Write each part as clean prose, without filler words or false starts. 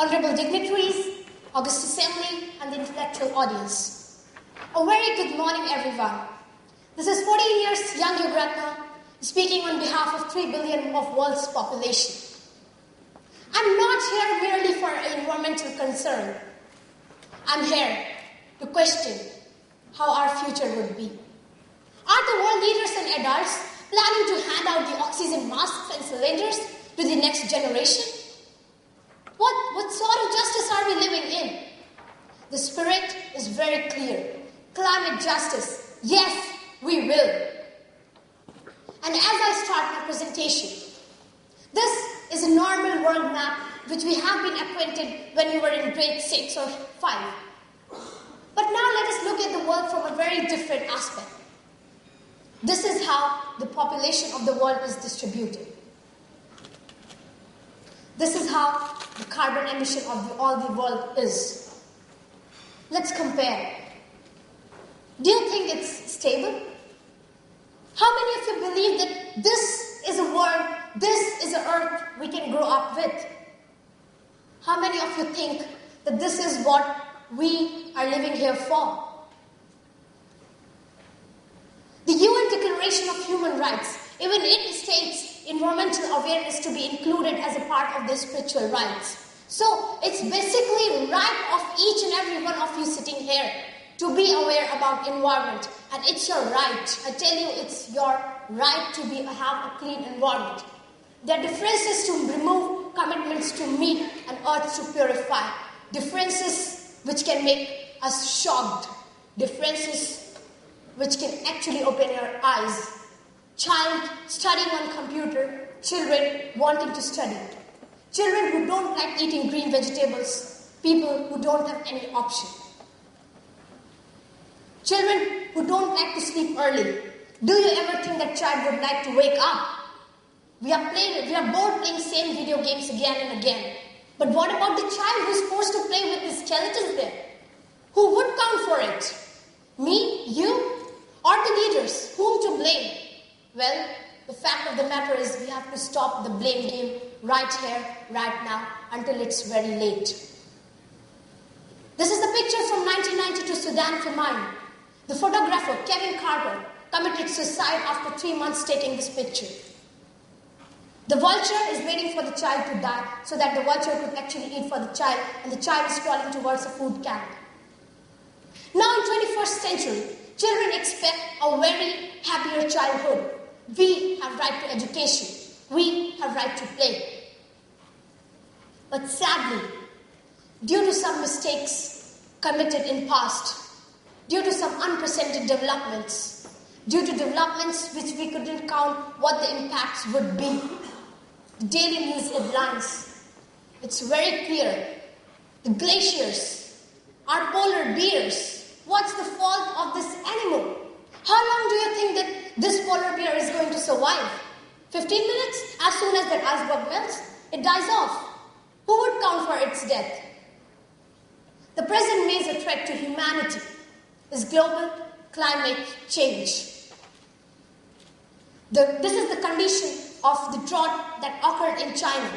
honorable dignitaries, august assembly, and the intellectual audience. A very good morning, everyone. This is 14 years young Yugratha speaking on behalf of 3 billion of world's population. I'm not here merely for environmental concern. I'm here to question how our future would be. Are the world leaders and adults planning to hand out the oxygen masks and cylinders to the next generation? What sort of justice are we living in? The spirit is very clear. Climate justice. Yes, we will. And as I start my presentation, this is a normal world map which we have been acquainted when we were in grade 6 or 5. But now let us look at the world from a very different aspect. This is how the population of the world is distributed. This is how the carbon emission of all the world is. Let's compare. Do you think it's stable? How many of you believe that this is a world, this is an earth we can grow up with? How many of you think that this is what we are living here for? The UN Declaration of Human Rights, even it states environmental awareness to be included as a part of their spiritual rights. So it's basically right of each and every one of you sitting here to be aware about environment. And it's your right. I tell you, it's your right to have a clean environment. There are differences to remove, commitments to meet, and earth to purify. Differences which can make us shocked. Differences which can actually open your eyes. Child studying on computer, children wanting to study. Children who don't like eating green vegetables, people who don't have any option. Children who don't like to sleep early. Do you ever think that child would like to wake up? We are bored playing same video games again and again. But what about the child who's forced to play with the skeletons there? Who would count for it? Me? You? Or the leaders? Whom to blame? Well, the fact of the matter is we have to stop the blame game right here, right now, until it's very late. This is the picture from 1992 Sudan famine. The photographer, Kevin Carter, committed suicide after 3 months taking this picture. The vulture is waiting for the child to die so that the vulture could actually eat for the child, and the child is crawling towards a food camp. Now in 21st century, children expect a very happier childhood. We have right to education. We have right to play. But sadly, due to some mistakes committed in past, due to some unprecedented developments, due to developments which we couldn't count what the impacts would be, the daily news headlines, it's very clear. The glaciers, our polar bears, what's the fault of this animal? How long do you think that this polar bear is going to survive? 15 minutes? As soon as that iceberg melts, it dies off. Who would count for its death? The present major threat to humanity is global climate change. This is the condition of the drought that occurred in China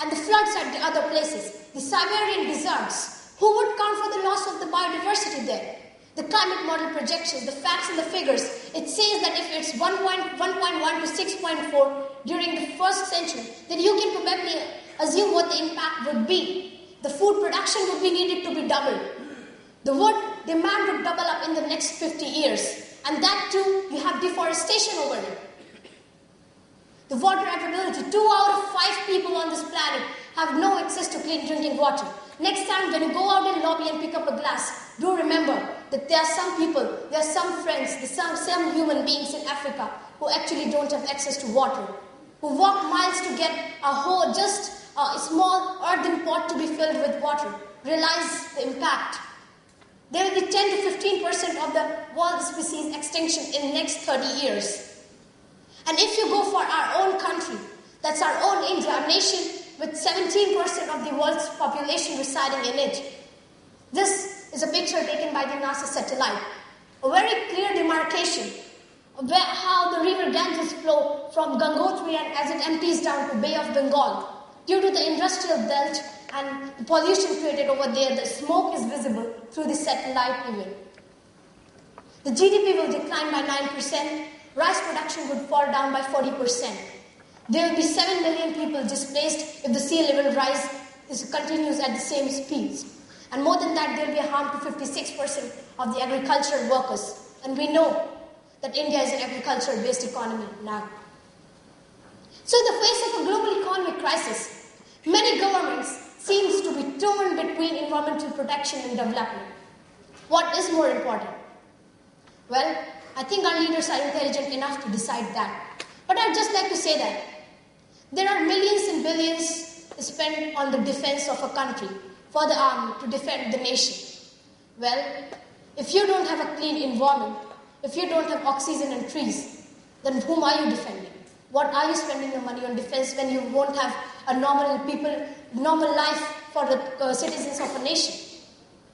and the floods at the other places, the Siberian deserts. Who would count for the loss of the biodiversity there? The climate model projections, the facts and the figures, it says that if it's 1.1 to 6.4 during the first century, then you can probably assume what the impact would be. The food production would be needed to be doubled. The wood demand would double up in the next 50 years. And that too, you have deforestation over it. The water availability, 2 out of 5 people on this planet have no access to clean drinking water. Next time when you go out in lobby and pick up a glass, do remember that there are some people, there are some friends, there are some human beings in Africa who actually don't have access to water, who walk miles to get a small earthen pot to be filled with water. Realize the impact. There will be 10 to 15% of the world species extinction in the next 30 years. And if you go for our own country, that's our own India, a nation with 17% of the world's population residing in it. This is a picture taken by the NASA satellite. A very clear demarcation of how the river Ganges flow from Gangotri and as it empties down to Bay of Bengal. Due to the industrial belt, and the pollution created over there, the smoke is visible through the satellite even. The GDP will decline by 9%, rice production would fall down by 40%. There will be 7 million people displaced if the sea level rise continues at the same speeds. And more than that, there will be a harm to 56% of the agricultural workers. And we know that India is an agriculture-based economy now. So in the face of a global economic crisis, many governments seem to be torn between environmental protection and development. What is more important? Well, I think our leaders are intelligent enough to decide that. But I'd just like to say that there are millions and billions spent on the defense of a country, for the army, to defend the nation. Well, if you don't have a clean environment, if you don't have oxygen and trees, then whom are you defending? What are you spending the money on defense when you won't have a normal life for the citizens of a nation?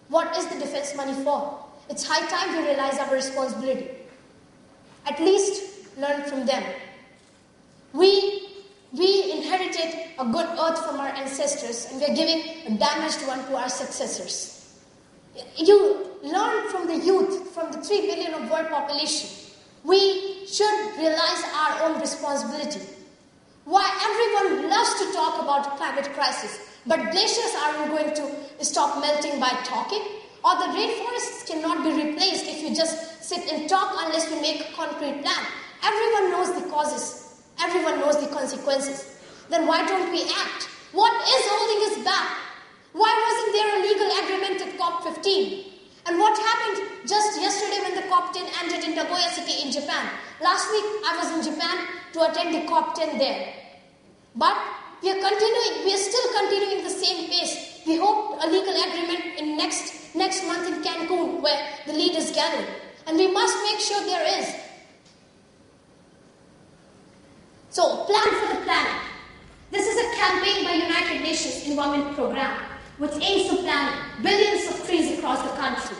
What is the defense money for? It's high time we realize our responsibility. At least learn from them. We inherited a good earth from our ancestors, and we are giving a damaged one to our successors. You learn from the youth, from the 3 billion of world population. We should realize our own responsibility. Why everyone loves to talk about climate crisis, but glaciers aren't going to stop melting by talking, or the rainforests cannot be replaced if you just sit and talk unless we make a concrete plan. Everyone knows the causes. Everyone knows the consequences. Then why don't we act? What is holding us back? Why wasn't there a legal agreement at COP15? And what happened just yesterday when the COP10 ended in Nagoya City in Japan? Last week I was in Japan to attend the COP10 there. But we are still continuing the same pace. We hope a legal agreement in next month in Cancun, where the leaders gather. And we must make sure there is. So, Plan for the Planet. This is a campaign by United Nations Environment Programme, which aims to plant billions of trees across the country.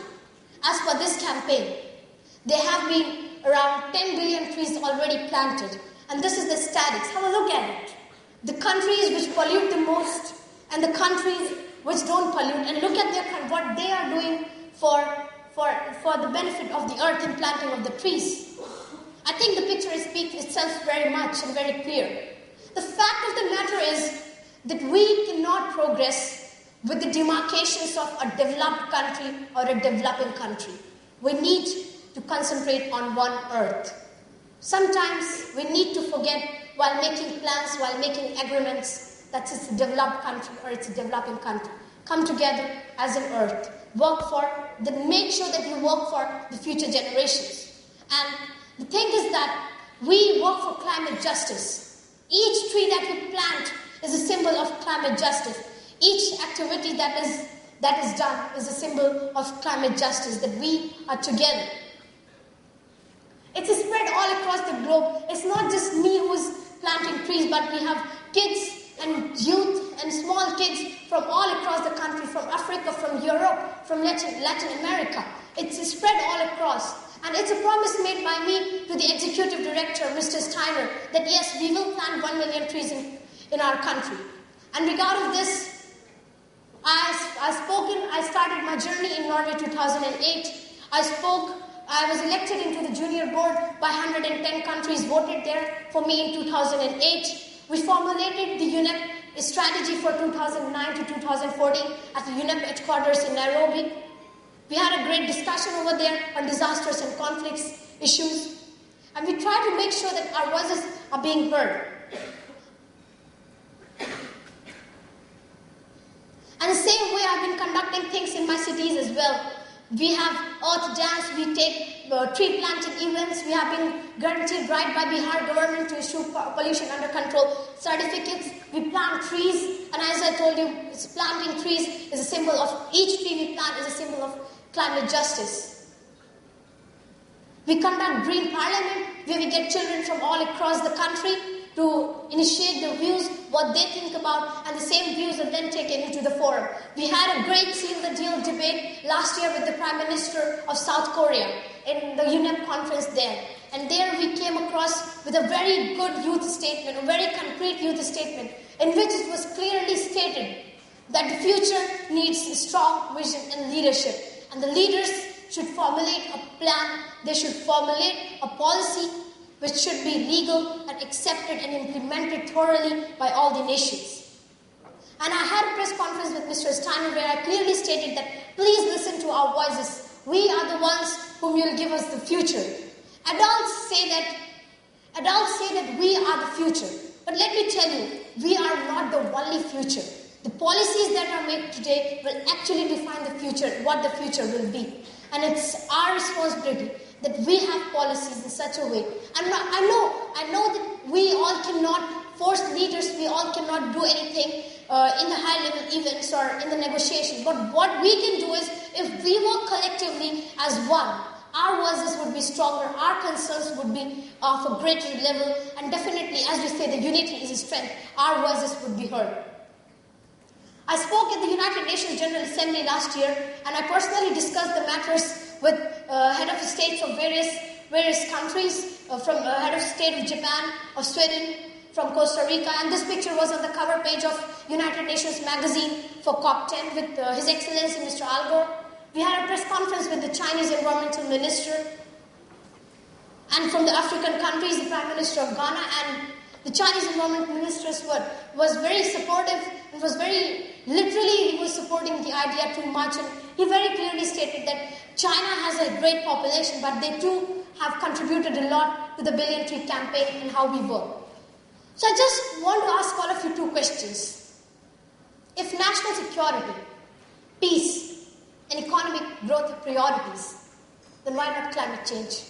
As per this campaign, there have been around 10 billion trees already planted. And this is the statistics. Have a look at it. The countries which pollute the most and the countries which don't pollute, and look at what they are doing for the benefit of the earth in planting of the trees. I think the picture speaks itself very much and very clear. The fact of the matter is that we cannot progress with the demarcations of a developed country or a developing country. We need to concentrate on one earth. Sometimes we need to forget while making plans, while making agreements, that it's a developed country or it's a developing country. Come together as an earth. Make sure that you work for the future generations. And the thing is that we work for climate justice. Each tree that we plant is a symbol of climate justice. Each activity that is done is a symbol of climate justice, that we are together. It's spread all across the globe. It's not just me who's planting trees, but we have kids and youth and small kids from all across the country, from Africa, from Europe, from Latin America. It's spread all across. And it's a promise made by me to the executive director, Mr. Steiner, that yes, we will plant 1 million trees in our country. And regarding this, I started my journey in Norway 2008. I was elected into the junior board by 110 countries voted there for me in 2008. We formulated the UNEP strategy for 2009 to 2014 at the UNEP headquarters in Nairobi. We had a great discussion over there on disasters and conflicts issues. And we try to make sure that our voices are being heard. And the same way I've been conducting things in my cities as well. We have earth dance, we take tree planting events. We have been guaranteed right by Bihar government to issue pollution under control certificates. We plant trees, and as I told you, planting trees is a symbol of, each tree we plant is a symbol of climate justice. We conduct Green Parliament, where we get children from all across the country to initiate their views, what they think about, and the same views are then taken into the forum. We had a great Seal the Deal debate last year with the Prime Minister of South Korea in the UNEP conference there. And there we came across with a very good youth statement, a very concrete youth statement, in which it was clearly stated that the future needs strong vision and leadership. And the leaders should formulate a plan, they should formulate a policy which should be legal and accepted and implemented thoroughly by all the nations. And I had a press conference with Mr. Steiner where I clearly stated that please listen to our voices. We are the ones whom will give us the future. Adults say that we are the future. But let me tell you, we are not the only future. The policies that are made today will actually define the future, what the future will be. And it's our responsibility that we have policies in such a way. And I know that we all cannot force leaders, we all cannot do anything in the high-level events or in the negotiations. But what we can do is, if we work collectively as one, our voices would be stronger, our concerns would be of a greater level, and definitely, as we say, the unity is a strength, our voices would be heard. I spoke at the United Nations General Assembly last year, and I personally discussed the matters with head of states of various countries, from head of state of Japan, of Sweden, from Costa Rica, and this picture was on the cover page of United Nations magazine for COP10 with His Excellency Mr. Al Gore. We had a press conference with the Chinese Environmental Minister, and from the African countries, the Prime Minister of Ghana, and the Chinese Environment Ministers was very supportive and he was supporting the idea too much, and he very clearly stated that China has a great population, but they too have contributed a lot to the Billion Tree campaign and how we work. So I just want to ask all of you two questions. If national security, peace, and economic growth are priorities, then why not climate change?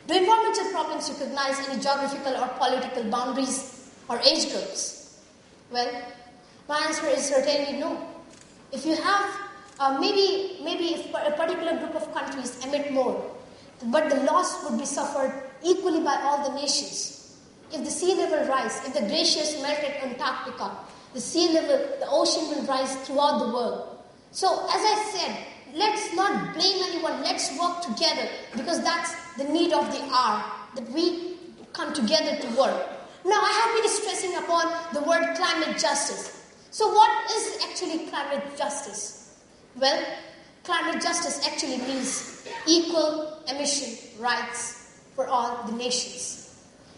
Do environmental problems recognize any geographical or political boundaries or age groups? Well, my answer is certainly no. If you have, maybe if a particular group of countries emit more, but the loss would be suffered equally by all the nations. If the sea level rise, if the glaciers melt at Antarctica, the ocean will rise throughout the world. So, as I said, let's not blame anyone, let's work together, because that's the need of the hour, that we come together to work. Now, I have been stressing upon the word climate justice. So what is actually climate justice? Well, climate justice actually means equal emission rights for all the nations,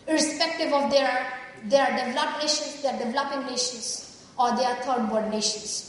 irrespective of they are developed nations, they are developing nations, or they are third world nations.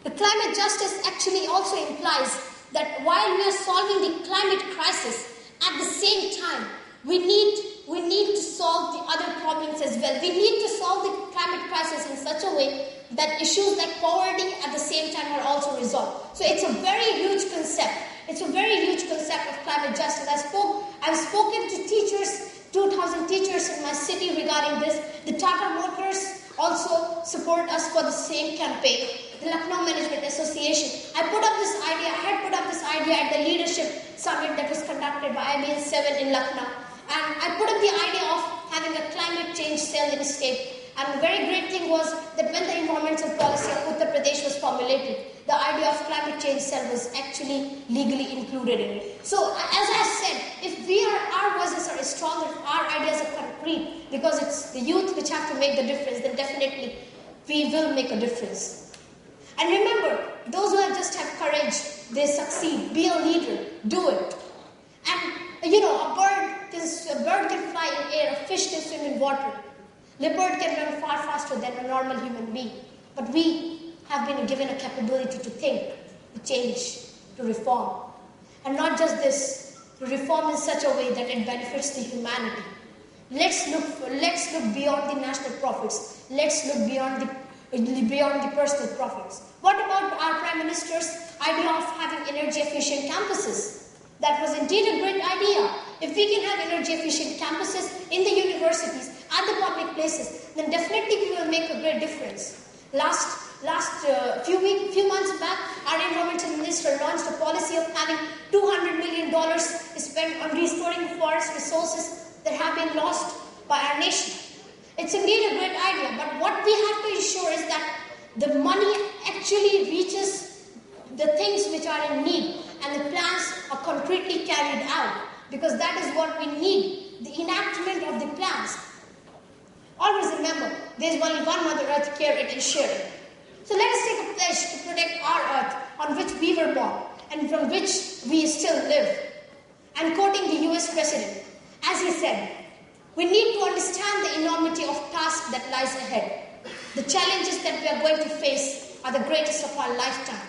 The climate justice actually also implies that while we are solving the climate crisis, at the same time, we need to solve the other problems as well. We need to solve the climate crisis in such a way that issues like poverty at the same time are also resolved. So it's a very huge concept. It's a very huge concept of climate justice. I've spoken to teachers, 2,000 teachers in my city regarding this. The Tata Motors also support us for the same campaign. The Lucknow Management Association. I had put up this idea at the leadership summit that was conducted by IBL 7 in Lucknow. And I put up the idea of having a climate change cell in the state. And the very great thing was that when the environmental policy of Uttar Pradesh was formulated, the idea of climate change cell was actually legally included in it. So, as I said, if our voices are strong, if our ideas are concrete, because it's the youth which have to make the difference, then definitely we will make a difference. And remember, those who just have courage, they succeed. Be a leader. Do it. And, a bird can fly in air, a fish can swim in water. Leopard can run far faster than a normal human being. But we have been given a capability to think, to change, to reform. And not just this, to reform in such a way that it benefits the humanity. Let's look beyond the national profits. Let's look beyond the personal profits. What about our Prime Minister's idea of having energy-efficient campuses? That was indeed a great idea. If we can have energy-efficient campuses in the universities, at the public places, then definitely we will make a great difference. Few months back, our environmental minister launched a policy of having $200 million spent on restoring forest resources that have been lost by our nation. It's indeed a great idea, but what we have to ensure is that the money actually reaches the things which are in need and the plans are concretely carried out, because that is what we need, the enactment of the plans. Always remember, there is only one Mother Earth, care it and share it. So let us take a pledge to protect our Earth on which we were born and from which we still live. And quoting the US President, as he said, we need to understand the enormity of task that lies ahead. The challenges that we are going to face are the greatest of our lifetime.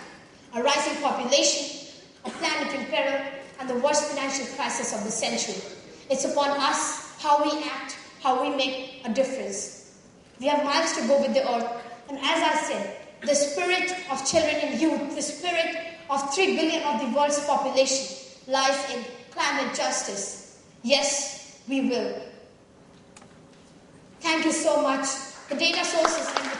A rising population, a planet in peril, and the worst financial crisis of the century. It's upon us how we act, how we make a difference. We have miles to go with the earth, and as I said, the spirit of children and youth, the spirit of 3 billion of the world's population lies in climate justice. Yes, we will. Thank you so much. The data sources and the